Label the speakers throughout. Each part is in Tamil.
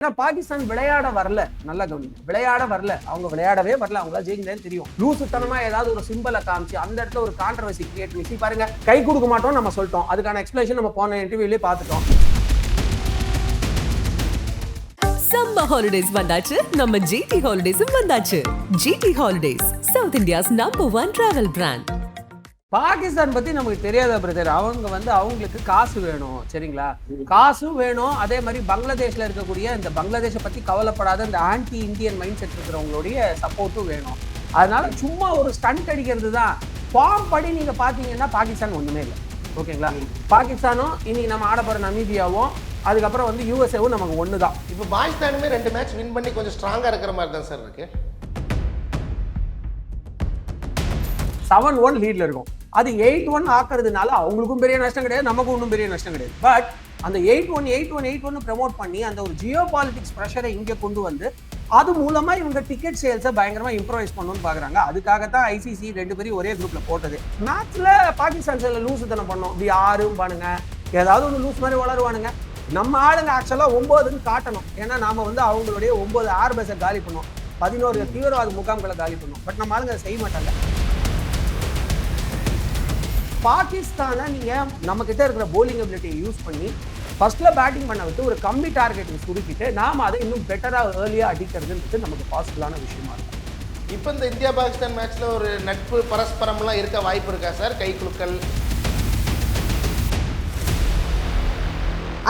Speaker 1: ஏன்னா பாகிஸ்தான் விளையாட வரல, நல்லா கவனிங்க, விளையாட வரல, அவங்க விளையாடவே வரல, அவங்களா ஜெயிக்கிறேன்னு தெரியும். லூசுத்தனமா ஏதாவது ஒரு சிம்பலை காமிச்சு அந்த இடத்துல ஒரு கான்ட்ரவர்சி கிரியேட் பண்ணி பாருங்க, கை கொடுக்க மாட்டோம் நம்ம சொல்லிட்டோம், அதுக்கான எக்ஸ்பிளேஷன் நம்ம போன இன்டர்வியூலயே பார்த்துட்டோம்.
Speaker 2: சம்மர் ஹாலிடேஸ் வந்தாச்சு, நம்ம ஜிடி ஹாலிடேஸும் வந்தாச்சு. GT holidays, South India's number 1 travel brand.
Speaker 1: Pakistan பத்தி நமக்கு தெரியாத பிரதர், அவங்க அவங்களுக்கு காசு வேணும், சரிங்களா? காசும் வேணும், அதே மாதிரி பங்களாதேஷ்ல இருக்கக்கூடிய இந்த பங்களாதேஷை பத்தி கவலைப்படாத இந்த ஆன்டி இந்தியன் மைண்ட் செட் இருக்கிறவங்களுடைய சப்போர்ட்டும் வேணும். அதனால சும்மா ஒரு ஸ்டண்ட் அடிக்கிறது தான். ஃபார்ம் படி நீங்க பாத்தீங்கன்னா பாகிஸ்தான் ஒண்ணுமே இல்லை, ஓகேங்களா? பாகிஸ்தானும் இன்னைக்கு நம்ம ஆட போற நமீபியாவும் அதுக்கப்புறம் வந்து யூஎஸ்ஏவும் நமக்கு ஒன்று தான்.
Speaker 3: இப்போ பாகிஸ்தானுமே 2 மேட்ச் வின் பண்ணி கொஞ்சம் ஸ்ட்ராங்காக இருக்கிற மாதிரி தான் சார் இருக்கு.
Speaker 1: 7-1 லீட்ல இருக்கும். அது 8-1 ஆக்குறதுனால அவங்களுக்கும் பெரிய நஷ்டம் கிடையாது, நமக்கும் ஒன்றும் பெரிய நஷ்டம் கிடையாது. பட் அந்த 8-1 ப்ரமோட் பண்ணி அந்த ஒரு ஜியோ பாலிட்டிக்ஸ் ப்ரெஷரை இங்கே கொண்டு வந்து அது மூலமா இவங்க டிக்கெட் சேல்ஸை பயங்கரமா இம்ப்ரூவைஸ் பண்ணணும்னு பாக்குறாங்க. அதுக்காகத்தான் ஐசிசி 2 பேரும் ஒரே குரூப்ல போட்டது. மேட்ச்ல பாகிஸ்தான் சில லூசுத்தனம் பண்ணோம், இப்படி யாரும் பானுங்க, ஏதாவது ஒன்று லூஸ் மாதிரி வளருவானுங்க. நம்ம ஆளுங்க ஆக்சுவலா 9ன்னு காட்டணும், ஏன்னா நாம வந்து அவங்களுடைய 9 ஏர்பேஸை காலி பண்ணோம், 11 தீவிரவாத முகாம்களை காலி பண்ணோம். பட் நம்ம ஆளுங்க அதை செய்ய மாட்டாங்க. பாகிஸ்தானை நீங்க நம்ம கிட்ட இருக்கிற போலிங் அபிலிட்டியை யூஸ் பண்ணி ஃபர்ஸ்ட்ல பேட்டிங் பண்ண விட்டு ஒரு கம்மி டார்கெட்டுக்கு சுருக்கிட்டு நாம அதை இன்னும் பெட்டரா ஏர்லியா அடிக்கிறதுன்றது நமக்கு பாசிபிளான விஷயமா இருக்கும்.
Speaker 3: இப்போ இந்த இந்தியா பாகிஸ்தான் மேட்ச்ல ஒரு நட்பு பரஸ்பரம்லாம் இருக்க வாய்ப்பு இருக்கா சார்? கை குலுக்கல்.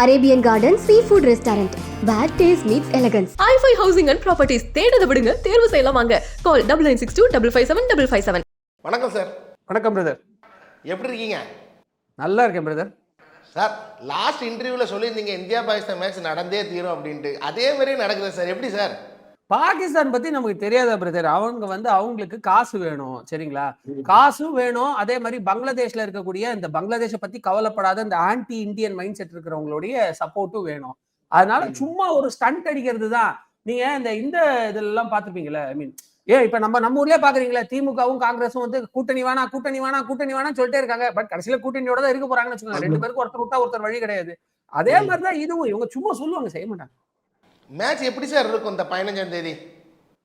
Speaker 4: Arabian garden seafood restaurant, where taste meets elegance.
Speaker 2: i5 housing and properties தேடத விடுங்க, தேர்வு செய்யலாம் வாங்க. கால் 9962557557.
Speaker 3: வணக்கம் சார்.
Speaker 1: வணக்கம் பிரதர்,
Speaker 3: எப்படி இருக்கீங்க?
Speaker 1: நல்லா இருக்கேன் பிரதர்.
Speaker 3: சார், லாஸ்ட் இன்டர்வியூவில் சொல்லியிருந்தீங்க இந்தியா பாகிஸ்தான் மேட்ச் நடந்தே தீரும் அப்படின்ட்டு, அதே மாதிரியே நடக்குது சார். எப்படி சார்?
Speaker 1: பாகிஸ்தான் பத்தி நமக்கு தெரியாத பிரதர், அவங்க அவங்களுக்கு காசு வேணும், சரிங்களா? காசும் வேணும், அதே மாதிரி பங்களாதேஷ்ல இருக்கக்கூடிய இந்த பங்களாதேஷை பத்தி கவலைப்படாத இந்த ஆன்டி இந்தியன் மைண்ட் செட் இருக்கிறவங்களுடைய சப்போர்ட்டும் வேணும். அதனால சும்மா ஒரு ஸ்டண்ட் அடிக்கிறது தான். நீங்க இந்த இதெல்லாம் பார்த்துருப்பீங்களே, ஐ மீன் இப்ப நம்ம ஊர்லயே பாக்குறீங்களா, திமுகவும் காங்கிரஸும் வந்து கூட்டணி வேணாம் சொல்லிட்டே இருக்காங்க. பட் கடைசியில கூட்டணியோட தான் இருக்க போறாங்கன்னு வச்சுக்கோங்க. 2 பேருக்கு ஒருத்தர் விட்டா ஒருத்தர் வழி கிடையாது. அதே மாதிரிதான் இதுவும், இவங்க சும்மா சொல்லுவாங்க, செய்ய மாட்டாங்க.
Speaker 3: மேட்ச் எப்படி சார் இருக்கும் இந்த 15ஆம் தேதி?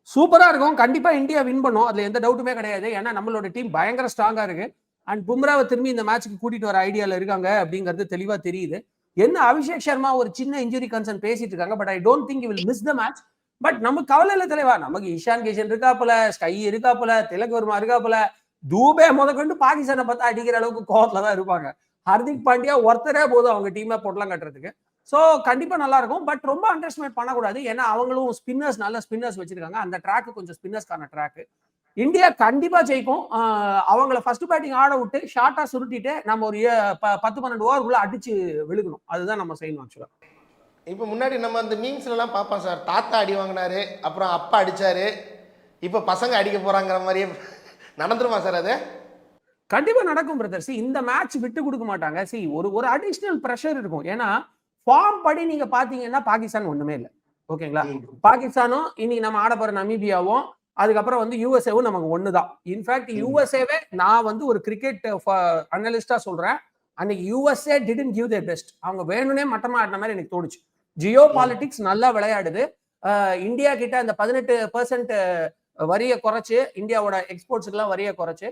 Speaker 1: சூப்பரா இருக்கும், கண்டிப்பா இந்தியா வின் பண்ணும், அதுல எந்த டவுட்டுமே கிடையாது. ஏன்னா நம்மளோட டீம் பயங்கர ஸ்ட்ராங்கா இருக்கு. அண்ட் பும்ராவை திரும்பி இந்த மேட்சுக்கு கூட்டிட்டு வர ஐடியால இருக்காங்க அப்படிங்கிறது தெளிவா தெரியுது. என்ன அபிஷேக் சர்மா ஒரு சின்ன இன்ஜுரி கன்சர்ன் பேசிட்டு இருக்காங்க, but I don't think will miss the match. But நமக்கு கவலை இல்ல தலைவா, நமக்கு இஷான் கிஷன் இருக்காப்புல, ஸ்கை இருக்காப்புல, திலக் வர்மா இருக்காப்புல, தூபே முதற்கொண்டு பாகிஸ்தானை பார்த்தா அடிக்கிற அளவுக்கு கோவத்துல தான் இருப்பாங்க. ஹர்திக் பாண்டியா ஒருத்தரே போதும் அவங்க டீம்ல போட்டலாம் கட்டுறதுக்கு. ஸோ கண்டிப்பா நல்லா இருக்கும். பட் ரொம்ப அண்டர் எஸ்டிமேட் பண்ணக்கூடாது, ஏன்னா அவங்களும் ஸ்பின்னர்ஸ், நல்ல ஸ்பின்னர்ஸ் வச்சிருக்காங்க. அந்த ட்ராக் கொஞ்சம் ஸ்பின்னர்ஸ்க்கான ட்ராக். இந்தியா கண்டிப்பா ஜெயிக்கும். அவங்கள ஃபர்ஸ்ட் பேட்டிங் ஆட விட்டு ஷார்ட்டா சுருட்டிட்டு நம்ம ஒரு 10-12 ஓவருக்குள்ள அடிச்சு விழுகணும், அதுதான் நம்ம செய்யணும் ஆக்சுவலா.
Speaker 3: இப்போ முன்னாடி நம்ம அந்த மீம்ஸ்லாம் பார்ப்போம் சார், தாத்தா அடி வாங்கினாரு, அப்புறம் அப்பா அடிச்சாரு, இப்போ பசங்க அடிக்க போறாங்கிற மாதிரியே நடந்துருமா சார்? அது
Speaker 1: கண்டிப்பா நடக்கும் பிரதர். இந்த மேட்ச் விட்டு கொடுக்க மாட்டாங்க. ஒரு அடிஷனல் ப்ரெஷர் இருக்கும், ஏன்னா ஃபார்ம் படி நீங்க பாத்தீங்கன்னா பாகிஸ்தான் ஒண்ணுமே இல்லை, ஓகேங்களா? பாகிஸ்தானும் இன்னைக்கு நம்ம ஆட போற நமீபியாவும் அதுக்கப்புறம் வந்து யூஎஸ்ஏவும் நமக்கு ஒண்ணுதான். இன்ஃபேக்ட் யூஎஸ்ஏவே நான் வந்து ஒரு கிரிக்கெட் அனலிஸ்டா சொல்றேன், அன்னைக்கு USA didn't give their best. அவங்க வேணும்னே மட்டமா ஆடின மாதிரி எனக்கு தோணுச்சு. ஜியோ பாலிட்டிக்ஸ் நல்லா விளையாடுது. இந்தியா கிட்ட அந்த 18% வரியை குறைச்சு, இந்தியாவோட எக்ஸ்போர்ட்ஸுக்கு வரியை குறைச்சு,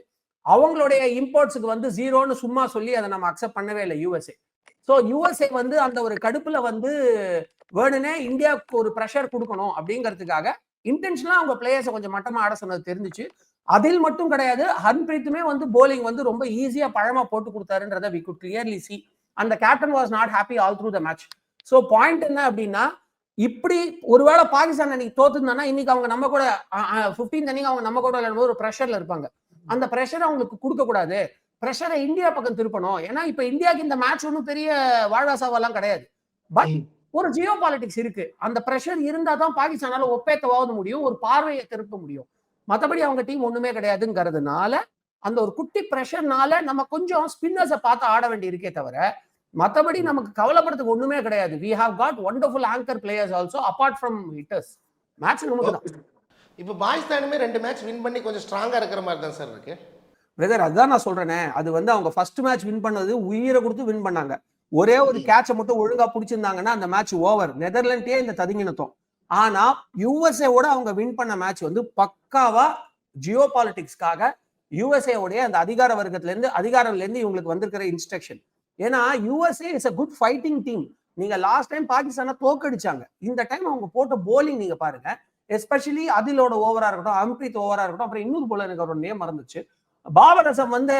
Speaker 1: அவங்களுடைய இம்போர்ட்ஸுக்கு வந்து 0ன்னு சும்மா சொல்லி அதை நம்ம அக்செப்ட் பண்ணவே இல்லை யூஎஸ்ஏ. ஸோ யூஎஸ்ஏ வந்து அந்த ஒரு கடுப்புல வந்து வேணும்னே இந்தியாவுக்கு ஒரு ப்ரெஷர் கொடுக்கணும் அப்படிங்கிறதுக்காக இன்டென்ஷனலா அவங்க பிளேயர்ஸை கொஞ்சம் மட்டமா ஆட சொன்னது தெரிஞ்சிச்சு. அதில் மட்டும் கிடையாது, ஹர்ப்ரீத்துமே வந்து போலிங் வந்து ரொம்ப ஈஸியா பழமா போட்டு கொடுத்தாருன்றத we could clearly see. அந்த captain was not happy all through the match. So point என்ன அப்படின்னா, இப்படி ஒருவேளை பாகிஸ்தான் அன்னைக்கு தோத்துருந்தாங்கன்னா இன்னைக்கு அவங்க நம்ம கூட 15th அன்னைக்கு அவங்க நம்ம கூட விளையாடும்போது ஒரு ப்ரெஷர்ல இருப்பாங்க. அந்த ப்ரெஷர் அவங்களுக்கு கொடுக்க கூடாது, ப்ரெஷரை இந்தியா பக்கம் திருப்பணும். ஏன்னா இப்ப இந்தியாவுக்கு இந்த மேட்ச் ஒன்றும் பெரிய வாழ்வாசாவெல்லாம் கிடையாது, பட் ஒரு ஜியோ பாலிட்டிக்ஸ் இருக்கு. அந்த ப்ரெஷர் இருந்தா தான் பாகிஸ்தானால ஒப்பேத்தவாவது முடியும், ஒரு பார்வையை திருப்ப முடியும். மற்றபடி அவங்க டீம் ஒண்ணுமே கிடையாதுங்கிறதுனால அந்த ஒரு குட்டி ப்ரெஷர்னால நம்ம கொஞ்சம் ஸ்பின்னர்ஸை பார்த்து ஆட வேண்டி இருக்கே தவிர மற்றபடி நமக்கு கவலைப்படுறதுக்கு ஒண்ணுமே கிடையாது. we have got wonderful anchor players also apart from hitters. Match நமக்கு தான்.
Speaker 3: இப்போ பாகிஸ்தானுமே 2 மேட்ச் வின் பண்ணி கொஞ்சம் ஸ்ட்ராங்கா இருக்கிற மாதிரி தான் சார் இருக்கு.
Speaker 1: பிரதர், அதுதான் நான் சொல்றேனே, அது வந்து அவங்க ஃபர்ஸ்ட் மேட்ச் வின் பண்ணது உயிரை கொடுத்து வின் பண்ணாங்க. ஒரே ஒரு கேட்சை மட்டும் ஒழுங்கா பிடிச்சிருந்தாங்கன்னா அந்த மேட்ச் ஓவர். நெதர்லாண்டே இந்த ததுங்கினத்தோம். ஆனா யுஎஸ்ஏவோட அவங்க வின் பண்ண மேட்ச் வந்து பக்காவா ஜியோ பாலிடிக்ஸ்க்காக யுஎஸ்ஏ உடைய அந்த அதிகாரம்ல இருந்து இவங்களுக்கு வந்திருக்கிற இன்ஸ்ட்ரக்ஷன். ஏன்னா USA is a good fighting team. நீங்க லாஸ்ட் டைம் பாகிஸ்தானை தோக்கடிச்சாங்க. இந்த டைம் அவங்க போட்ட போலிங் நீங்க பாருங்க, எஸ்பெஷலி அதிலோட ஓவரா இருக்கட்டும், அம்ப்ரீத் ஓவரா இருக்கட்டும், அப்புறம் இன்னொரு போல எனக்கு அவரோட நேம் மறந்துச்சு, பாபர் அசம் வந்து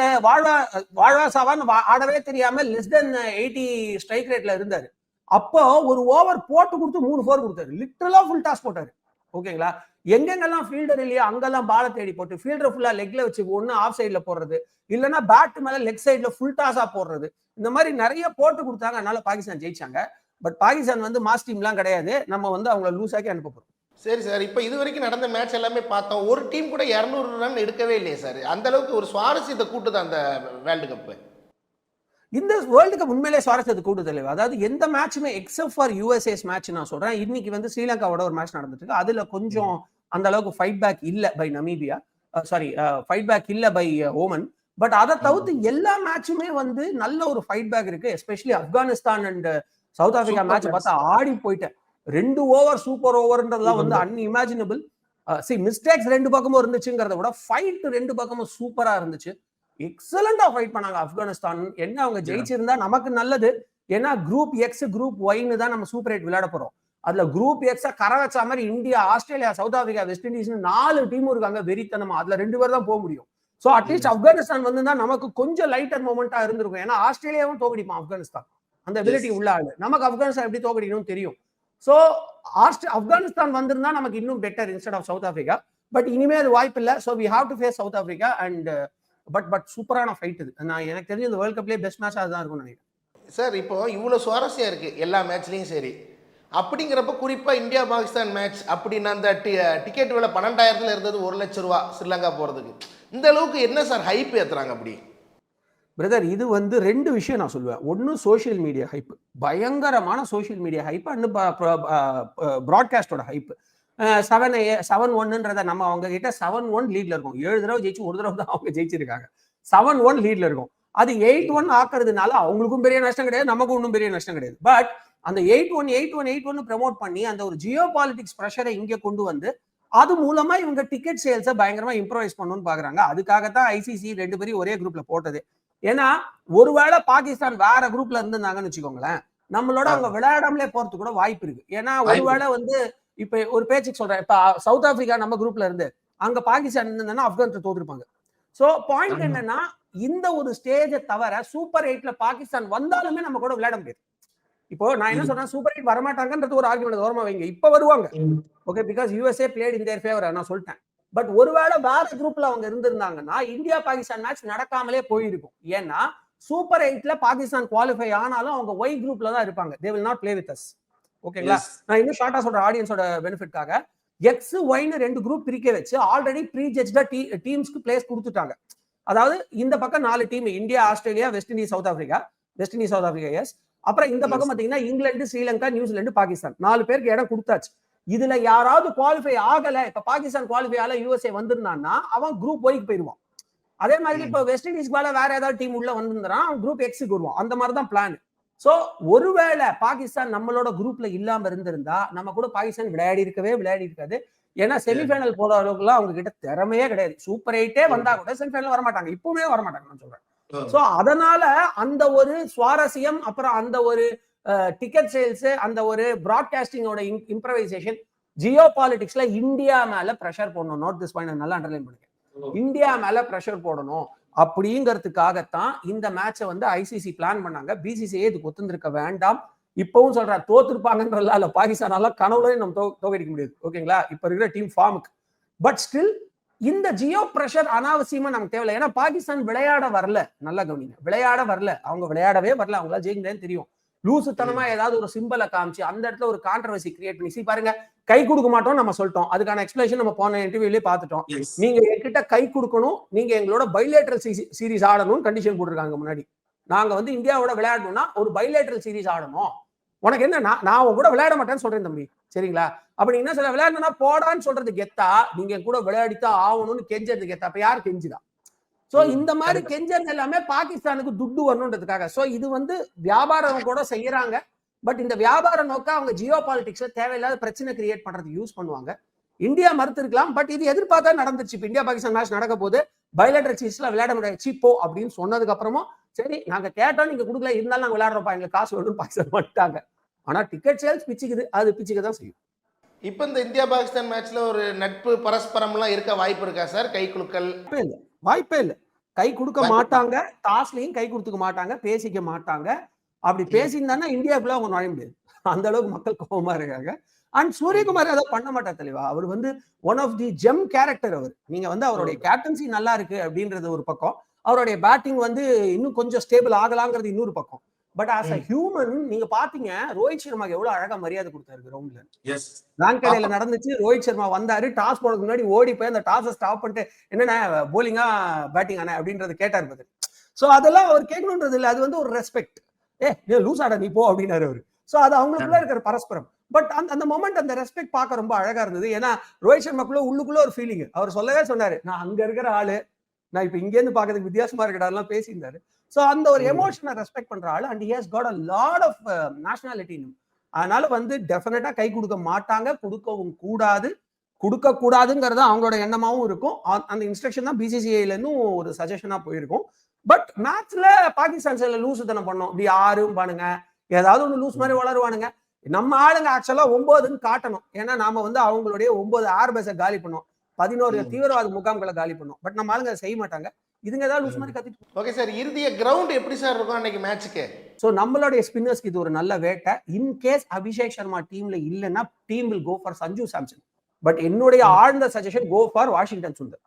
Speaker 1: வாழ்வாசாவான்னு ஆடவே தெரியாம லெஸ் தென் 80 ஸ்ட்ரைக் ரேட்ல இருந்தாரு. அப்போ ஒரு ஓவர் போட்டு கொடுத்து 3 4 கொடுத்தாரு. லிட்டரலா ஃபுல் டாஸ் போட்டாரு. ஓகேங்களா? எங்கெங்கெல்லாம் ஃபீல்டர் இல்லையோ அங்கெல்லாம் பால தேடி போட்டு ஃபீல்டர் ஃபுல்லா லெக்ல வச்சு ஒன்னு ஆஃப் சைட்ல போடுறது, இல்லைன்னா பேட் மேல லெக் சைட்ல ஃபுல் டாஸா போடுறது, இந்த மாதிரி நிறைய போட்டு கொடுத்தாங்க. அதனால பாகிஸ்தான் ஜெயிச்சாங்க. பட் பாகிஸ்தான் வந்து மாஸ் டீம்லாம் கிடையாது. நம்ம வந்து அவங்கள லூஸ் ஆக்கி அனுப்ப போறோம்.
Speaker 3: சரி சார், இப்போ இது வரைக்கும் நடந்த மேட்ச் எல்லாமே பார்த்தோம். ஒரு டீம் கூட 200 ரன் எடுக்கவே இல்லையே சார். அந்த அளவுக்கு ஒரு சுவாரஸ்யத்தை கூட்டுது அந்த வேர்ல்டு கப்பு.
Speaker 1: இந்த வேர்ல்டு கப் உண்மையிலே சுவாரஸ்யத்தை கூட்டுதல். அதாவது எந்த மேட்சுமே எக்ஸப்ட் ஃபார் யூஎஸ்ஏஸ் மேட்ச் நான் சொல்றேன். இன்னைக்கு வந்து ஸ்ரீலங்காவோட ஒரு மேட்ச் நடந்துட்டு இருக்கு. அதுல கொஞ்சம் அந்த அளவுக்கு ஃபைட் பேக் இல்ல பை நமீபியா, ஃபைட் பேக் இல்ல பை ஓமன். பட் அதை தவிர்த்து எல்லா மேட்சுமே வந்து நல்ல ஒரு ஃபைட் பேக் இருக்கு. Especially Afghanistan and south Africa match பார்த்தா ஆடி போயிட்டேன். 2 ஓவர் சூப்பர் ஓவர்ன்றதுலாம் வந்து அன்இமேஜினபிள். மிஸ்டேக்ஸ் 2 பக்கமும் இருந்துச்சுங்கிறத விட ஃபைட் 2 பக்கமும் சூப்பரா இருந்துச்சு. எக்ஸலண்டா ஃபைட் பண்ணாங்க ஆப்கானிஸ்தான். என்ன அவங்க ஜெயிச்சிருந்தா நமக்கு நல்லது. ஏன்னா குரூப் எக்ஸ் குரூப் ஒய்னு தான் நம்ம சூப்பர் 8 விளையாட போறோம். அதுல குரூப் எக்ஸ கரை வச்ச மாதிரி India, Australia, south Africa, west Indies 4 team இருக்காங்க வெறித்தனமா. அதுல 2 பேர் தான் போக முடியும். சோ அட்லீஸ்ட் ஆப்கானிஸ்தான் வந்து தான் நமக்கு கொஞ்சம் லைட்டர் மொமெண்டா இருந்திருக்கும். ஏன்னா ஆஸ்திரேலியாவும் தோக்கடிப்பான் ஆப்கானிஸ்தான். அந்த எபிலிட்டி உள்ள ஆளு. நமக்கு ஆப்கானிஸ்தான் எப்படி தோக்கடிக்கணும்னு தெரியும். சோ ஆப்கானிஸ்தான் வந்திருந்தா நமக்கு இன்னும் better instead of South Africa. But இனிமே அது வாய்ப்பு இல்லை. So we have to face South Africa. And but சூப்பரான ஃபைட் இது. நான் எனக்கு தெரிஞ்ச இந்த வேர்ல்ட் கப்லேயே பெஸ்ட் மேட்ச் அதுதான் இருக்கும்னு நினைக்கிறேன்.
Speaker 3: சார், இப்போ இவ்வளோ சுவாரஸ்யம் இருக்கு எல்லா மேட்ச்லையும் சரி. அப்படிங்கிறப்ப குறிப்பாக இந்தியா பாகிஸ்தான் மேட்ச் அப்படின்னா அந்த டிக்கெட் விலை 12,000 இருந்தது 1 லட்சம் ரூபா ஸ்ரீலங்கா போகிறதுக்கு. இந்த அளவுக்கு என்ன சார் ஹைப் ஏற்றுறாங்க அப்படி?
Speaker 1: பிரதர், இது வந்து 2 விஷயம் நான் சொல்லுவேன். ஒன்று சோஷியல் மீடியா ஹைப், பயங்கரமான சோஷியல் மீடியா ஹைப். அண்ட் ப்ராட்காஸ்டோட ஹைப். 7-1 நம்ம அவங்க கிட்ட 7-1 லீட்ல இருக்கும். 7 தடவை ஜெயிச்சு 1 தடவை தான் அவங்க ஜெயிச்சிருக்காங்க. 7-1 லீட்ல இருக்கும். அது 8-1 ஆக்குறதுனால அவங்களுக்கும் பெரிய நஷ்டம் கிடையாது, நமக்கும் ஒன்றும் பெரிய நஷ்டம் கிடையாது. பட் அந்த 8-1 ப்ரமோட் பண்ணி அந்த ஒரு ஜியோ பாலிடிக்ஸ் ப்ரெஷரை இங்கே கொண்டு வந்து அது மூலமா இவங்க டிக்கெட் சேல்ஸை பயங்கரமா இம்ப்ரூவைஸ் பண்ணணும்னு பாக்குறாங்க. அதுக்காகத்தான் ஐசிசி 2 பேரையும் ஒரே குரூப்ல போட்டது. ஏன்னா ஒருவேளை பாகிஸ்தான் வேற குரூப்ல இருந்தாங்கன்னு வச்சுக்கோங்களேன், நம்மளோட அவங்க விளையாடாமலே போறதுக்கு கூட வாய்ப்பு இருக்கு. ஏன்னா ஒருவேளை வந்து இப்ப ஒரு பேச்சுக்கு சொல்றேன், இப்ப சவுத் ஆப்பிரிக்கா நம்ம குரூப்ல இருந்து அங்க பாகிஸ்தான் இருந்ததுன்னா ஆப்கானிஸ்தான் தோத்துருப்பாங்க. சோ பாயிண்ட் என்னன்னா, இந்த ஒரு ஸ்டேஜை தவிர சூப்பர் 8ல பாகிஸ்தான் வந்தாலுமே நம்ம கூட விளையாட முடியாது. இப்போ நான் என்ன சொல்றேன், சூப்பர் 8 வரமாட்டாங்கன்றது ஒரு ஆர்குமெண்ட் ஓரமா வைங்க. இப்ப வருவாங்க. Okay, because USA played in their favour நான் சொல்லிட்டேன். பட் ஒருவேளை வேற குரூப்ல அவங்க இருந்திருந்தாங்கன்னா இந்தியா பாகிஸ்தான் மேட்ச் நடக்காமலே போயிருக்கும். ஏன்னா சூப்பர் 8ல பாகிஸ்தான் குவாலிஃபை ஆனாலும் அவங்க ஒய் குரூப்ல தான் இருப்பாங்க. They will not play with us. ஓகேங்களா? நான் இன்னும் ஷார்ட்டா சொல்றேன் ஆடியன்ஸோட பெனிஃபிட்காக. எக்ஸ் ஒய்னு 2 குரூப் பிரிக்க வச்சு ஆல்ரெடி ப்ரீ ஜட்ஜ்டா டீம்ஸ்க்கு பிளேஸ் கொடுத்துட்டாங்க. அதாவது இந்த பக்கம் 4 team, India, Australia, West Indies, South Africa எஸ். அப்புறம் இந்த பக்கம் பாத்தீங்கன்னா இங்கிலாந்து, ஸ்ரீலங்கா, நியூசிலாந்து, பாகிஸ்தான் 4 பேருக்கு இடம் கொடுத்தாச்சு. இதுல யாராவது குவாலிஃபை ஆகல, இப்ப பாகிஸ்தான் குவாலிஃபை ஆகல, யூஎஸ்ஏ வந்திருந்தான்னா அவன் குரூப் ஒய்க்கு போயிருவான். அதே மாதிரி இப்ப வெஸ்ட் இண்டீஸ்க்கு மேல வேற ஏதாவது டீம் உள்ள வந்திருந்தான் அவன் குரூப் எக்ஸுக்கு வருவான். அந்த மாதிரிதான் பிளான். சோ ஒருவேளை பாகிஸ்தான் நம்மளோட குரூப்ல இல்லாம இருந்திருந்தா நம்ம கூட பாகிஸ்தான் விளையாடி இருக்காது. ஏன்னா செமிஃபைனல் போற அளவுக்கு எல்லாம் அவங்க கிட்ட திறமையே கிடையாது. சூப்பர் 8 வந்தா கூட செமிஃபைனல் வரமாட்டாங்க, இப்பவுமே வரமாட்டாங்க நான் சொல்றேன். சோ அதனால அந்த ஒரு சுவாரஸ்யம், அப்புறம் அந்த ஒரு டிக்கெட் சேல்ஸ், அந்த ஒரு பிராட்காஸ்டிங்கோட இம்ப்ரவைசேஷன், ஜியோ பாலிடிக்ஸ்ல இந்தியா மேல பிரஷர் போடணும். நோட் திஸ் பாயிண்ட் நல்லா அண்டர்லைன் பண்ணுங்க. இந்தியா மேல பிரஷர் போடணும் அப்படிங்கிறதுக்காகத்தான் இந்த மேட்சை வந்து ஐசிசி பிளான் பண்ணாங்க. பிசிசிஐ இதுக்கு ஒத்துந்திருக்க வேண்டாம். இப்பவும் சொல்ற தோத்துருப்பாங்கன்றதுல பாகிஸ்தானால கனவுலையும் நம்ம தோக்கடிக்க முடியாது. ஓகேங்களா? இப்ப இருக்கிற டீம் ஃபார்முக்கு. பட் ஸ்டில் இந்த ஜியோ பிரஷர் அனாவசியமா நமக்கு தேவையில்லை. ஏன்னா பாகிஸ்தான் விளையாட வரல. நல்லா கவனிங்க, விளையாட வரல. அவங்க விளையாடவே வரல. அவங்களால ஜெயிக்கிறேன்னு தெரியும். லூசுத்தனமா ஏதாவது ஒரு சிம்பலை காமிச்சு அந்த இடத்துல ஒரு கான்ட்ரவர்சி கிரியேட் பண்ணி பாருங்க. கை கொடுக்க மாட்டோம் நம்ம சொல்லிட்டோம். அதுக்கான எக்ஸ்பிளேஷன் நம்ம போன இன்டர்வியூலயே பார்த்துட்டோம். நீங்க என்கிட்ட கை கொடுக்கணும், நீங்க எங்களோட பைலேட்டரல் சீரிஸ் ஆடணும்னு கண்டிஷன் போட்டிருக்காங்க முன்னாடி. நாங்க வந்து இந்தியாவோட விளையாடணும்னா ஒரு பைலேட்டரல் சீரிஸ் ஆடணும். உனக்கு என்ன, நான் உங்க கூட விளையாட மாட்டேன்னு சொல்றேன் தம்பி, சரிங்களா? அப்படி என்ன சில விளையாடணும்னா போடான்னு சொல்றது கெத்தா, நீங்க கூட விளையாடித்தான் ஆகணும்னு கெஞ்சது கெத்தா. அப்ப யார் கெஞ்சுதா? சோ இந்த மாதிரி கெஞ்சல் எல்லாமே பாகிஸ்தானுக்கு துட்டு வரணுன்றதுக்காக. சோ இது வந்து வியாபாரம் கூட செய்யறாங்க. பட் இந்த வியாபார நோக்க அவங்க ஜியோ பாலிடிக்ஸ்ல தேவையில்லாத பிரச்சனை கிரியேட் பண்றதுக்கு யூஸ் பண்ணுவாங்க. இந்தியா மறுத்திருக்கலாம், பட் இது எதிர்பார்த்தா நடந்துச்சு. இப்ப இந்தியா பாகிஸ்தான் மேட்ச் நடக்க போது பைலேட்டரல் சீஸ்ல விளையாட முடியாது சீப்போ அப்படின்னு சொன்னதுக்கு அப்புறமும் சரி நாங்க கேட்டோம் நீங்க கொடுக்கல, இருந்தாலும் நாங்க விளையாடுறோம்ப்பா, எங்களுக்கு காசு வேணும்னு பாகிஸ்தான் பண்ணிட்டாங்க. ஆனா டிக்கெட் சேல்ஸ் பிச்சுக்குது, அது பிச்சுக்க தான் செய்யும்.
Speaker 3: இப்போ இந்த இந்தியா பாகிஸ்தான் மேட்ச்ல ஒரு நட்பு பரஸ்பரம்லாம் இருக்க வாய்ப்பு இருக்கா சார்? கை குலுக்கல்
Speaker 1: வாய்ப்பே இல்லை. கை கொடுக்க மாட்டாங்க, டாஸ்லயும் கை கொடுத்துக்க மாட்டாங்க, பேசிக்க மாட்டாங்க. அப்படி பேசியிருந்தாங்கன்னா இந்தியாவுக்குள்ள அவங்க நுழைய முடியாது. அந்த அளவுக்கு மக்கள் கோபமா இருக்காங்க. அண்ட் சூரியகுமார் அதை பண்ண மாட்டார் தெளிவா. அவர் வந்து one of the gem character. அவர் நீங்க வந்து அவருடைய கேப்டன்சி நல்லா இருக்கு அப்படின்றது ஒரு பக்கம், அவருடைய பேட்டிங் வந்து இன்னும் கொஞ்சம் ஸ்டேபிள் ஆகலாங்கிறது இன்னொரு பக்கம். பட் ஆஸ் அ ஹியூமன் நீங்க பாத்தீங்க ரோஹித் சர்மாக்கு எவ்வளவு அழகா மரியாதை கொடுத்தாரு கிரவுண்ட்ல. வாங்கடையில நடந்துச்சு, ரோஹித் சர்மா வந்தாரு, டாஸ் போடுறதுக்கு முன்னாடி ஓடி போய் அந்த டாஸை ஸ்டாப் பண்ணிட்டு என்னன்னா போலிங்கா பேட்டிங் ஆன அப்படின்றத கேட்டார் பதில். சோ அதெல்லாம் அவர் கேட்கணுன்றது இல்லை, அது வந்து ஒரு ரெஸ்பெக்ட். நீ லூஸ் ஆட நீ போ அப்படின்னாரு அவரு. சோ அது அவங்களுக்குள்ள இருக்கிற பரஸ்பரம். பட் அந்த மொமெண்ட் அந்த ரெஸ்பெக்ட் பார்க்க ரொம்ப அழகா இருந்தது. ஏன்னா ரோஹித் சர்மாக்குள்ள உள்ளுக்குள்ள ஒரு ஃபீலிங். அவர் சொல்லவே சொன்னாரு, நான் அங்க இருக்கிற ஆளு, நான் இப்ப இங்க இருந்து பாக்கிறதுக்கு வித்தியாசமா இருக்கடாலாம் பேசியிருந்தாரு. சோ அந்த ஒரு எமோஷனை ரெஸ்பெக்ட் பண்ற ஆளு. And he has got a lot of nationality. அதனால வந்து டெஃபினட்டா கை கொடுக்க மாட்டாங்க, கொடுக்கவும் கூடாது. கொடுக்க கூடாதுங்கிறது அவங்களோட எண்ணமாவும் இருக்கும். அந்த இன்ஸ்ட்ரக்ஷன் தான் பிசிசிஐல இருந்தும் ஒரு சஜஷனா போயிருக்கும். பட் மேட்ச்ல பாகிஸ்தான் சைட்ல லூசு தானே பண்ணோம், இப்படி யாரும் பண்ணுங்க, ஏதாவது ஒண்ணு லூஸ் மாதிரி வளருவானுங்க. நம்ம ஆளுங்க ஆக்சுவலா 9ன்னு காட்டணும். ஏன்னா நாம வந்து அவங்களுடைய 9 ஏர்பேஸை காலி பண்ணோம், 11 தீவிரவாத முகாம்களை காலி பண்ணோம். பட் நம்ம ஆளுங்க செய்ய மாட்டாங்க. இதுங்க ஏதாவது லூஸ் மாதிரி கத்திட்டு.
Speaker 3: ஓகே சார், இறுதிய கிரவுண்ட் எப்படி சார் இருக்கும் அன்னைக்கு மேட்சுக்கு?
Speaker 1: சோ நம்மளுடைய ஸ்பின்னர்ஸ்க்கு இது ஒரு நல்ல வேட்டை. இன் கேஸ் அபிஷேக் சர்மா டீம்ல இல்லைன்னா team will go for Sanju Samson. But என்னுடைய ஆழ்ந்த suggestion go for Washington Sundar.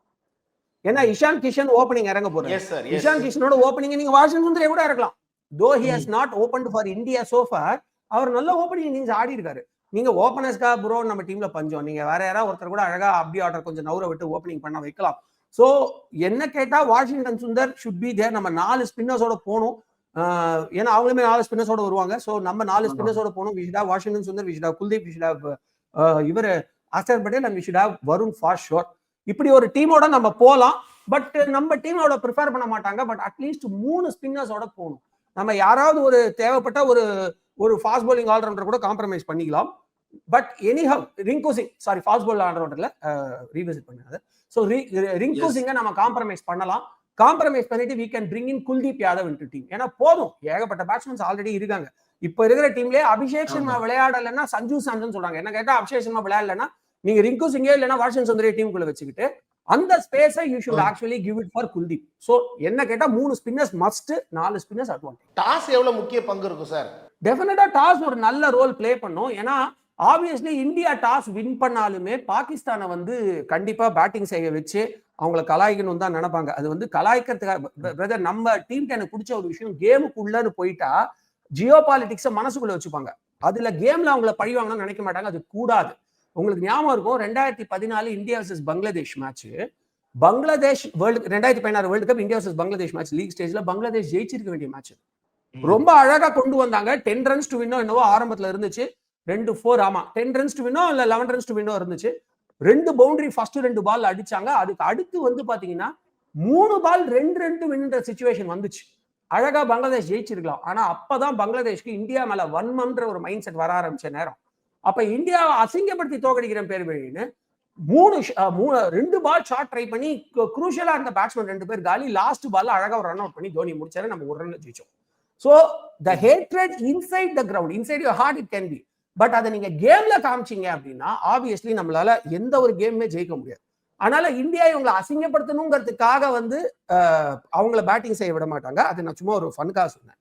Speaker 1: ஏன்னா இஷான் கிஷன் ஓப்பனிங் இறங்க போறாரு. இஷான் கிஷனோட ஓப்பனிங் நீங்க வாஷிங்டன் சுந்தரே கூட இறக்கலாம். Though he has not opened for India so far. அவர் நல்ல ஓப்பனிங் இன்னிங்ஸ் ஆடி இருக்காரு. நீங்க ஓப்பனர்ஸ்க்கா ப்ரோ நம்ம டீம்ல பஞ்சம், நீங்க வேற யாராவது ஒருத்தர் கூட அழகா அப்படி ஆர்டர் கொஞ்சம் நவுர விட்டு ஓப்பனிங் பண்ண வைக்கலாம். சோ என்ன கேட்டா Washington Sundar should be there. நம்ம 4 ஸ்பின்னர்ஸோட போகணும். ஏன்னா அவங்களுமே 4 ஸ்பின்னர்ஸோட வருவாங்க. சோ நம்ம 4 ஸ்பின்னர்ஸோட போகணும். We should have Washington Sundar, we should have Kuldeep, we should have இவர் Axar Patel and we should have Varun for sure. இப்படி ஒரு டீமோட நம்ம போகலாம். பட் நம்ம டீமோட ப்ரிஃபர் பண்ண மாட்டாங்க. பட் அட்லீஸ்ட் 3 ஸ்பின்னர்ஸோட போகணும். நம்ம யாராவது ஒரு தேவைப்பட்ட ஒரு ஃபாஸ்ட் பவுலிங் ஆல்ரவுண்டர் கூட காம்ப்ரமைஸ் பண்ணிக்கலாம். But anyhow Rinku Singh, sorry fast bowl ஆல்ரவுண்டர்ல ரீவிசிட் பண்ணாது. ஸோ ரிங்கு சிங்கை நம்ம காம்ப்ரமைஸ் பண்ணலாம். காம்ப்ரமைஸ் பண்ணிட்டு we can bring in Kuldeep Yadav into team. ஏன்னா போதும், ஏகப்பட்ட பேட்ஸ்மேன்ஸ் ஆல்ரெடி இருக்காங்க. இப்ப இருக்கிற டீம்லயே அபிஷேக் சர்மா விளையாடலைன்னா சஞ்சு சாம்சன் சொல்றாங்க. என்ன கேட்டா அபிஷேக் சர்மா விளையாடலன்னா நீங்க ரிங்கு சிங்கே இல்லைன்னா வாஷிங்டன் சுந்தரே டீமுக்குள்ள வச்சுக்கிட்டு அந்த ஸ்பேஸை you should actually give it for Kuldeep. So என்ன கேட்டா 3 spinners must, 4 spinners advantage.
Speaker 3: Toss எவ்வளவு முக்கிய பங்கு இருக்கும் சார்?
Speaker 1: டெஃபினட்டா டாஸ் ஒரு நல்ல ரோல் பிளே பண்ணும். ஏன்னா ஆப்வியஸ்லி இந்தியா டாஸ் வின் பண்ணாலுமே பாகிஸ்தானை வந்து கண்டிப்பா பேட்டிங் செய்ய வச்சு அவங்கள கலாய்க்கணும் தான் நினைப்பாங்க. அது வந்து கலாய்க்கிறதுக்காக பிரதர், நம்ம டீமுக்கு எனக்கு பிடிச்ச ஒரு விஷயம், கேமுக்குள்ளன்னு போயிட்டா ஜியோ பாலிடிக்ஸை மனசுக்குள்ள வச்சுப்பாங்க. அதுல கேம்ல அவங்கள பழிவாங்கன்னு நினைக்க மாட்டாங்க. அது கூடாது. உங்களுக்கு ஞாபகம் இருக்கும் 2014 India versus Bangladesh match. Bangladesh 2016 world cup India versus Bangladesh match league ஸ்டேஜ்ல பங்களாதேஷ் ஜெயிச்சிருக்க வேண்டிய மேட்ச். ரொம்ப அழகா கொண்டு வந்தாங்க. 10 runs to win என்னவோ ஆரம்பத்துல இருந்துச்சு. 2-4 ஆமா 10 runs to win இல்ல 11 runs to win இருந்துச்சு. 2 பவுண்டரி ஃபர்ஸ்ட் 2 பால் அடிச்சாங்க. அதுக்கு அடுத்து வந்து பாத்தீங்கன்னா 3 பால் 2 வின்ன்ற சிச்சுவேஷன் வந்துச்சு. அழகா பங்களாதேஷ் ஜெயிச்சிருக்கலாம். ஆனா அப்பதான் பங்களாதேஷ்க்கு இந்தியா மேல வன்மன்ற ஒரு மைண்ட் செட் வர ஆரம்பிச்ச நேரம். அப்ப இந்தியாவை அசிங்கப்படுத்தி தோக்கடிக்கிற பேர் வழின்னு 2 பால் ஷாட் ட்ரை பண்ணி குரூஷியலா இருந்த பேட்ஸ்மேன் 2 பேர் காலி. லாஸ்ட் பால் அழகா ஒரு ரன் அவுட் பண்ணி தோனி முடிச்சாரு. நம்ம 1 ரன் ஜெயிச்சோம். So the hatred inside the ground, inside your heart it can be. But அதை நீங்க கேம்ல காமிச்சீங்க அப்படின்னா ஆப்வியஸ்லி நம்மளால எந்த ஒரு கேமுமே ஜெயிக்க முடியாது. அதனால இந்தியா இவங்களை அசிங்கப்படுத்தணுங்கிறதுக்காக வந்து அவங்கள பேட்டிங் செய்ய விட மாட்டாங்க. அது நான் சும்மா ஒரு ஃபன்காக சொன்னேன்.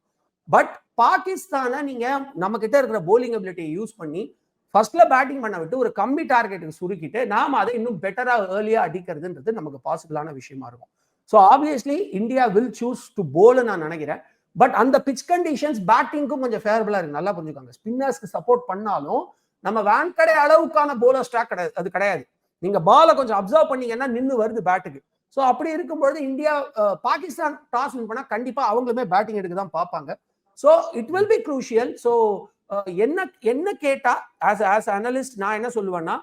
Speaker 1: பட் பாகிஸ்தானை நீங்க நம்ம கிட்ட இருக்கிற போலிங் அபிலிட்டியை யூஸ் பண்ணி ஃபர்ஸ்ட்ல பேட்டிங் பண்ண விட்டு ஒரு கம்மி டார்கெட்டுக்கு சுருக்கிட்டு நாம அதை இன்னும் பெட்டரா ஏர்லியா அடிக்கிறதுன்றது நமக்கு பாசிபிளான விஷயமா இருக்கும். So obviously India will choose to bowl நான் நினைக்கிறேன். பட் அந்த பிச் கண்டிஷன்ஸ் பேட்டிங்க்கும் கொஞ்சம் ஃபேவரபிளா இருக்கு. நல்லா புரிஞ்சுக்காங்க. ஸ்பின்னர்ஸ்க்கு சப்போர்ட் பண்ணாலும் நம்ம வேன்கடை அளவுக்கான போலர் ஸ்ட்ராக் கிடையாது. அது கிடையாது. நீங்க பாலை கொஞ்சம் அப்சர்வ் பண்ணீங்கன்னா நின்று வருது பேட்டுக்கு. ஸோ அப்படி இருக்கும்பொழுது இந்தியா பாகிஸ்தான் டாஸ் வின் பண்ணா கண்டிப்பா அவங்களுமே பேட்டிங் எடுக்க தான் பார்ப்பாங்க. So it will B crucial. So என்ன கேட்டா ஆஸ் அனலிஸ்ட் நான் என்ன சொல்லுவேன்னா,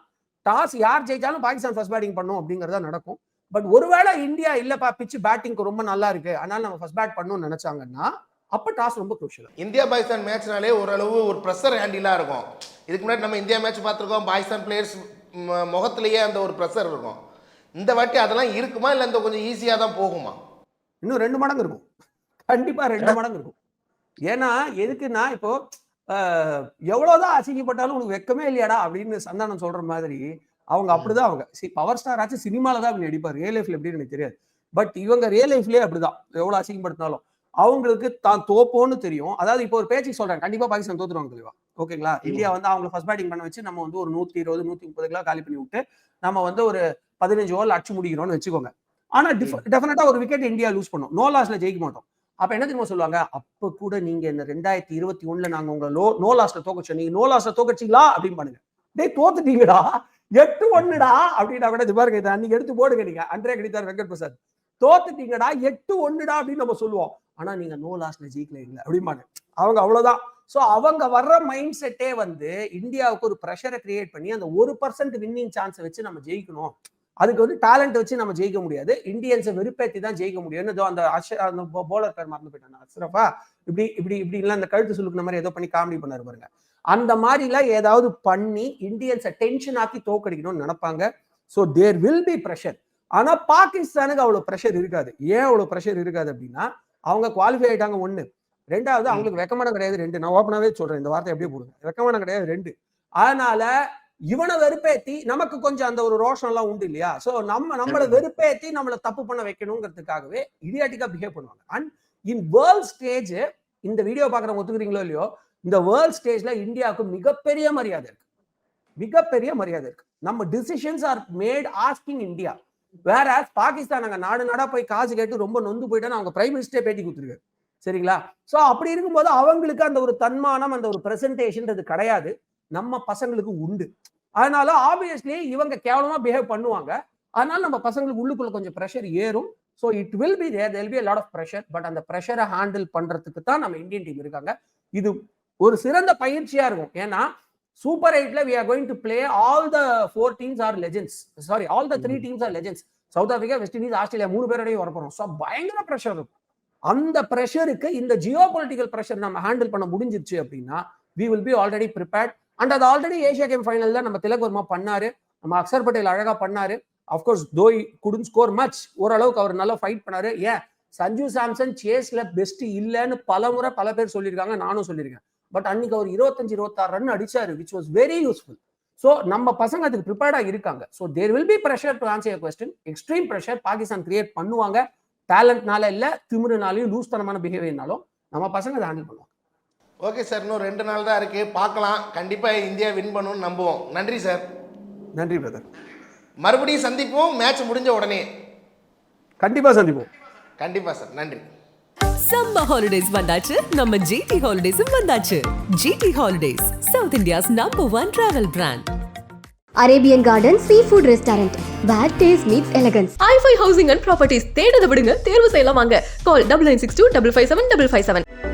Speaker 1: டாஸ் யார் ஜெயிச்சாலும் பாகிஸ்தான் ஃபர்ஸ்ட் பேட்டிங் பண்ணும் அப்படிங்கறதா நடக்கும். பட் ஒருவேளை இந்தியா இல்லப்பா பிச்சு பேட்டிங்க்கு ரொம்ப நல்லா இருக்கு, அதனால நம்ம ஃபர்ஸ்ட் பேட் பண்ணணும்னு நினைச்சாங்கன்னா அப்ப டாஸ் ரொம்ப குரூஷியல்.
Speaker 3: இந்தியா பாகிஸ்தான் மேட்ச்னாலே ஓரளவு ஒரு ப்ரெஷர் ஹேண்டிலாக இருக்கும். இதுக்கு முன்னாடி நம்ம இந்தியா மேட்ச் பார்த்துருக்கோம், பாகிஸ்தான் பிளேயர்ஸ் முகத்திலேயே அந்த ஒரு ப்ரெஷர் இருக்கும். இந்த வாட்டி அதெல்லாம் இருக்குமா, இல்லை இந்த கொஞ்சம் ஈஸியாக தான் போகுமா?
Speaker 1: இன்னும் 2 மடங்கு இருக்கும், கண்டிப்பா 2 மடங்கு இருக்கும். ஏன்னா எதுக்குன்னா இப்போ எவ்வளவுதான் அசிங்கப்பட்டாலும் உனக்கு வெக்கமே இல்லையாடா அப்படின்னு சந்தானம் சொல்ற மாதிரி அவங்க அப்படிதான். அவங்க பவர் ஸ்டார் ஆச்சு சினிமால தான் அப்படி நடிப்பார், ரியல் லைஃப்ல எப்படின்னு எனக்கு தெரியாது. பட் இவங்க ரியல் லைஃப்லயே அப்படிதான், எவ்வளவு அசிங்கப்படுத்தினாலும் அவங்களுக்கு தான் தோப்போன்னு தெரியும். அதாவது இப்போ ஒரு பேச்சுக்கு சொல்றேன், கண்டிப்பா பாகிஸ்தான் தோத்துருவாங்க தெளிவா, ஓகேங்களா. இந்தியா வந்து அவங்க ஃபர்ஸ்ட் பேட்டிங் பண்ண வச்சு நம்ம வந்து ஒரு 120 130 காலி பண்ணி விட்டு நம்ம வந்து ஒரு 15 ஓவர்ல அடிச்சு முடிக்கிறோம்னு வச்சுக்கோங்க. ஆனா டெஃபினட்டா ஒரு விக்கெட் இந்தியா லூஸ் பண்ணும், நோ லாஸ்ல ஜெயிக்க மாட்டோம். அப்ப என்ன தெரியுமா சொல்லுவாங்க, அப்ப கூட நீங்க இந்த 2021 நாங்க உங்களை நோ லாஸ்ல தோக்கச்சோம், நீங்க நோ லாஸ்ல தோக்கச்சிங்களா அப்படின்னு பண்ணுங்க. டேய் தோத்துட்டீங்கடா 8-1 அப்படின்னா கூட இது பாருங்க, இதை அன்னைக்கு எடுத்து போடுங்க நீங்க, அன்றே கிடைத்தார் வெங்கட் பிரசாத், தோத்துட்டீங்கடா 8-1 அப்படின்னு நம்ம சொல்லுவோம். ஆனா நீங்க நோ லாஸ்ல ஜெயிக்கல இல்லை அப்படிம்பாங்க அவங்க, அவ்வளவுதான். சோ அவங்க வர்ற மைண்ட் செட்டே வந்து இந்தியாவுக்கு ஒரு ப்ரெஷரை கிரியேட் பண்ணி அந்த 1% வின்னிங் சான்ஸை வச்சு நம்ம ஜெயிக்கணும், அதுக்கு வந்து டேலண்ட் வச்சு நம்ம ஜெயிக்க முடியாது, இந்தியன்ஸை வெறுப்பேற்றி தான் ஜெயிக்க முடியும்னு அந்த போலர் பேர் மறந்து போயிட்டாங்க, அஷ்ரஃபா இப்படி இப்படி இப்படி இல்லை அந்த கழுத்து சுலுக்குன மாதிரி ஏதோ பண்ணி காமெடி பண்ணாரு பாருங்க. அந்த மாதிரிலாம் ஏதாவது பண்ணி இந்தியன்ஸை டென்ஷன் ஆக்கி தோக்கடிக்கணும்னு நினைப்பாங்க. So there will be pressure. ஆனா பாகிஸ்தானுக்கு அவ்வளவு ப்ரெஷர் இருக்காது. ஏன் அவ்வளவு ப்ரெஷர் இருக்காது அப்படின்னா அவங்க குவாலிஃபை ஆயிட்டாங்க 1, 2வது அவங்களுக்கு வெக்கமானம் கிடையாது 2. நான் ஓப்பனாவே சொல்றேன், இந்த வார்த்தை எப்படியே போடுங்க, வெக்கமானம் கிடையாது 2. அதனால இவனை வெறுப்பேத்தி நமக்கு கொஞ்சம் அந்த ஒரு ரோஷம் எல்லாம் உண்டு இல்லையா. சோ நம்மளை வெறுப்பேத்தி நம்மளை தப்பு பண்ண வைக்கணுங்கிறதுக்காகவே இடியாட்டிக்கா பிஹேவ் பண்ணுவாங்க. அண்ட் இன் வேர்ல்ட் ஸ்டேஜ், இந்த வீடியோ பாக்குறவங்க ஒத்துக்கிறீங்களோ இல்லையோ, இந்த வேர்ல்ட் ஸ்டேஜ்ல இந்தியாவுக்கு மிகப்பெரிய மரியாதை இருக்கு, மிகப்பெரிய மரியாதை இருக்கு. நம்ம decisions R mat asking India. வேற பாகிஸ்தான் அங்க நாடு நாடா போய் காசு கேட்டு ரொம்ப நொந்து போயிட்டான்னு அவங்க பிரைம் மினிஸ்டரே பேட்டி கொடுத்துருக்காரு, சரிங்களா. சோ அப்படி இருக்கும்போது அவங்களுக்கு அந்த ஒரு தன்மானம் அந்த ஒரு பிரசன்டேஷன்றது கிடையாது, நம்ம பசங்களுக்கு உண்டு. அதனால ஆப்வியஸ்லி இவங்க கேவலமா பிஹேவ் பண்ணுவாங்க, அதனால நம்ம பசங்களுக்கு உள்ளுக்குள்ள கொஞ்சம் ப்ரெஷர் ஏறும். So it will be there will be a lot of pressure. But அந்த ப்ரெஷரை ஹேண்டில் பண்றதுக்கு தான் நம்ம இந்தியன் டீம் இருக்காங்க. இது ஒரு சிறந்த பயிற்சியா இருக்கும். ஏன்னா super 8ல we are going to play all the 4 teams are legends. Sorry, all the 3 teams are legends. South Africa, west Indies, Australia 3 பேரோடய வரப்போறோம். ஸோ பயங்கர ப்ரெஷர் இருக்கும். அந்த ப்ரெஷருக்கு இந்த ஜியோ பொலிட்டிக்கல் ப்ரெஷர் நம்ம ஹேண்டில் பண்ண முடிஞ்சிருச்சு அப்படின்னா we will be already prepared. And அது ஆல்ரெடி ஏஷியா கேம் ஃபைனல்ல நம்ம திலக் வர்மா பண்ணாரு, நம்ம அக்ஷர் பட்டேல் அழகா பண்ணாரு. அஃப்கோர்ஸ் தோ குடன்ட் ஸ்கோர் மச், ஓரளவுக்கு அவர் நல்லா ஃபைட் பண்ணாரு. ஏன் சஞ்சு சாம்சன் சேஸ்ல பெஸ்ட் இல்லைன்னு பலமுறை பல பேர் சொல்லியிருக்காங்க, நானும் சொல்லியிருக்கேன். பட் அன்னைக்கு அவர் 25-26 ரன் அடிச்சாரு, which was very useful. So நம்ம பசங்க அதுக்கு ப்ரிப்பேர்டா இருக்காங்க. So there will be pressure to answer your question. Extreme pressure Pakistan create பண்ணுவாங்க, டேலண்ட்னால இல்ல, திமிருனாலையும் லூஸ் தனமான பிஹேவியர்னாலும் நம்ம பசங்க அதை ஹேண்டில் பண்ணுவாங்க.
Speaker 3: ஓகே சார், இன்னும் 2 நாள் தான் இருக்கு, பார்க்கலாம். கண்டிப்பா இந்தியா வின் பண்ணும்னு நம்புவோம். நன்றி சார்.
Speaker 1: நன்றி பிரதர்.
Speaker 3: மறுபடியும் சந்திப்போம் மேட்ச் முடிஞ்ச உடனே.
Speaker 1: கண்டிப்பா சந்திப்போம்.
Speaker 3: கண்டிப்பா சார், நன்றி.
Speaker 2: சம்மர் ஹாலிடேஸ் வந்தாச்சு, நம்ம ஜிடி ஹாலிடேஸும் வந்தாச்சு. GT holidays, South India's #1 travel brand.
Speaker 4: Arabian Garden Seafood Restaurant, where taste meets elegance.
Speaker 5: i5 Housing and Properties தேடுத விடுங்க, தேர்வு செய்யலாம் வாங்க. கால் 9962 557 557.